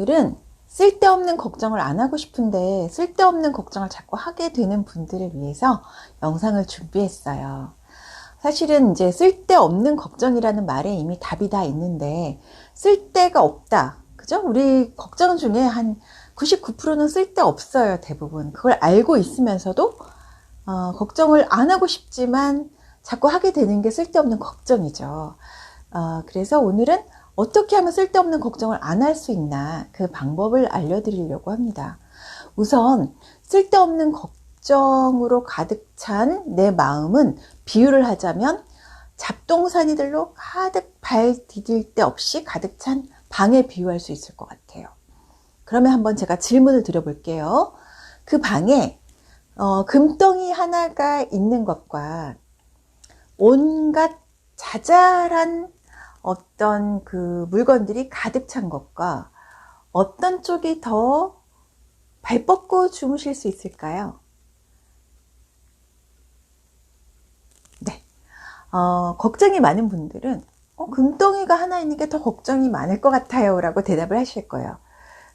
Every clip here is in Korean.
오늘은 쓸데없는 걱정을 안 하고 싶은데 쓸데없는 걱정을 자꾸 하게 되는 분들을 위해서 영상을 준비했어요. 사실은 이제 쓸데없는 걱정이라는 말에 이미 답이 다 있는데 쓸데가 없다. 그죠? 우리 걱정 중에 한 99%는 쓸데없어요. 대부분. 그걸 알고 있으면서도 걱정을 안 하고 싶지만 자꾸 하게 되는 게 쓸데없는 걱정이죠. 그래서 오늘은 어떻게 하면 쓸데없는 걱정을 안 할 수 있나 그 방법을 알려드리려고 합니다. 우선 쓸데없는 걱정으로 가득 찬 내 마음은 비유를 하자면 잡동사니들로 가득 발 디딜 데 없이 가득 찬 방에 비유할 수 있을 것 같아요. 그러면 한번 제가 질문을 드려볼게요. 그 방에 금덩이 하나가 있는 것과 온갖 자잘한 어떤 그 물건들이 가득 찬 것과 어떤 쪽이 더 발 뻗고 주무실 수 있을까요? 네. 걱정이 많은 분들은 금덩이가 하나 있는 게 더 걱정이 많을 것 같아요 라고 대답을 하실 거예요.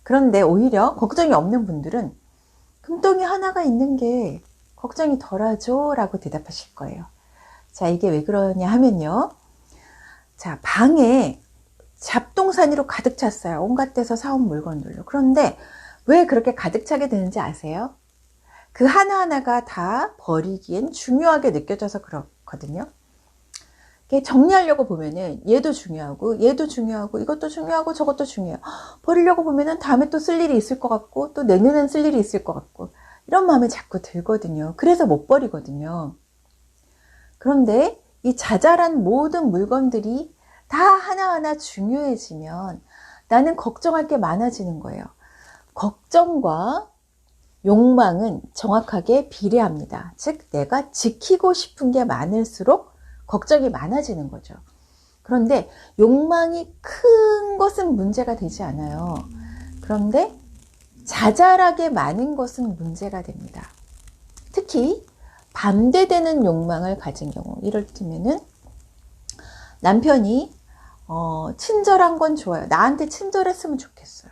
그런데 오히려 걱정이 없는 분들은 금덩이 하나가 있는 게 걱정이 덜하죠 라고 대답하실 거예요. 자, 이게 왜 그러냐 하면요. 자, 방에 잡동사니로 가득 찼어요. 온갖 데서 사온 물건들로. 그런데 왜 그렇게 가득 차게 되는지 아세요? 그 하나하나가 다 버리기엔 중요하게 느껴져서 그렇거든요. 정리하려고 보면은 얘도 중요하고 얘도 중요하고 이것도 중요하고 저것도 중요해요. 버리려고 보면은 다음에 또 쓸 일이 있을 것 같고 또 내년엔 쓸 일이 있을 것 같고 이런 마음이 자꾸 들거든요. 그래서 못 버리거든요. 그런데 이 자잘한 모든 물건들이 다 하나하나 중요해지면 나는 걱정할 게 많아지는 거예요. 걱정과 욕망은 정확하게 비례합니다. 즉 내가 지키고 싶은 게 많을수록 걱정이 많아지는 거죠. 그런데 욕망이 큰 것은 문제가 되지 않아요. 그런데 자잘하게 많은 것은 문제가 됩니다. 특히 반대되는 욕망을 가진 경우, 이를테면은 남편이 친절한 건 좋아요. 나한테 친절했으면 좋겠어요.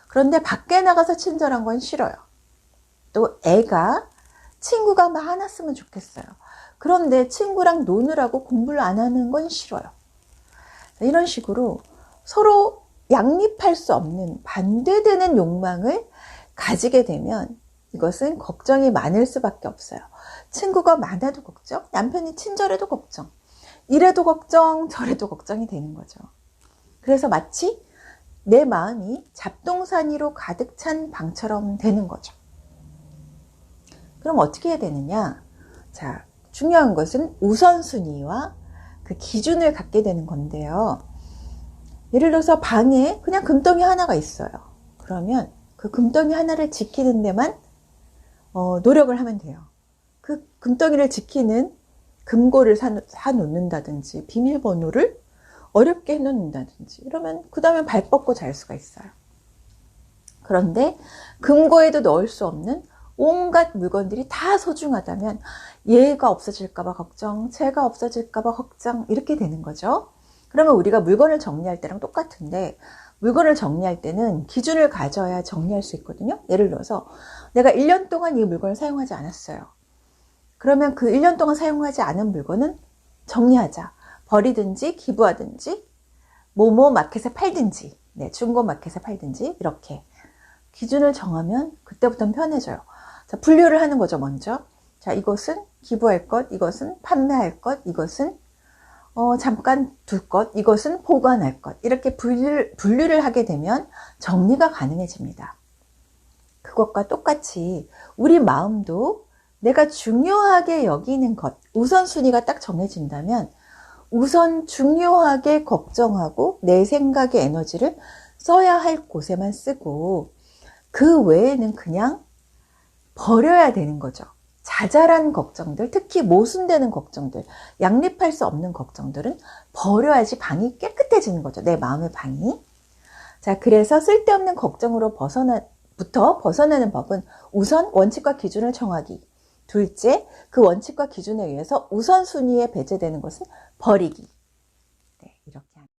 그런데 밖에 나가서 친절한 건 싫어요. 또 애가 친구가 많았으면 좋겠어요. 그런데 친구랑 노느라고 공부를 안 하는 건 싫어요. 이런 식으로 서로 양립할 수 없는 반대되는 욕망을 가지게 되면 이것은 걱정이 많을 수밖에 없어요. 친구가 많아도 걱정, 남편이 친절해도 걱정, 이래도 걱정, 저래도 걱정이 되는 거죠. 그래서 마치 내 마음이 잡동사니로 가득 찬 방처럼 되는 거죠. 그럼 어떻게 해야 되느냐? 자, 중요한 것은 우선순위와 그 기준을 갖게 되는 건데요. 예를 들어서 방에 그냥 금덩이 하나가 있어요. 그러면 그 금덩이 하나를 지키는 데만 노력을 하면 돼요. 그 금덩이를 지키는 금고를 사놓는다든지 비밀번호를 어렵게 해놓는다든지 이러면 그 다음에 발 뻗고 잘 수가 있어요. 그런데 금고에도 넣을 수 없는 온갖 물건들이 다 소중하다면 얘가 없어질까봐 걱정, 쟤가 없어질까봐 걱정 이렇게 되는 거죠. 그러면 우리가 물건을 정리할 때랑 똑같은데 물건을 정리할 때는 기준을 가져야 정리할 수 있거든요. 예를 들어서 내가 1년 동안 이 물건을 사용하지 않았어요. 그러면 그 1년 동안 사용하지 않은 물건은 정리하자. 버리든지 기부하든지 모모 마켓에 팔든지 중고 마켓에 팔든지 이렇게 기준을 정하면 그때부터는 편해져요. 자, 분류를 하는 거죠. 먼저 자, 이것은 기부할 것, 이것은 판매할 것, 이것은 잠깐 둘 것, 이것은 보관할 것 이렇게 분류를 하게 되면 정리가 가능해집니다. 그것과 똑같이 우리 마음도 내가 중요하게 여기는 것 우선순위가 딱 정해진다면 우선 중요하게 걱정하고 내 생각의 에너지를 써야 할 곳에만 쓰고 그 외에는 그냥 버려야 되는 거죠. 자잘한 걱정들, 특히 모순되는 걱정들, 양립할 수 없는 걱정들은 버려야지 방이 깨끗해지는 거죠. 내 마음의 방이. 자, 그래서 쓸데없는 걱정으로 벗어나는 법은 우선 원칙과 기준을 정하기. 둘째, 그 원칙과 기준에 의해서 우선순위에 배제되는 것은 버리기.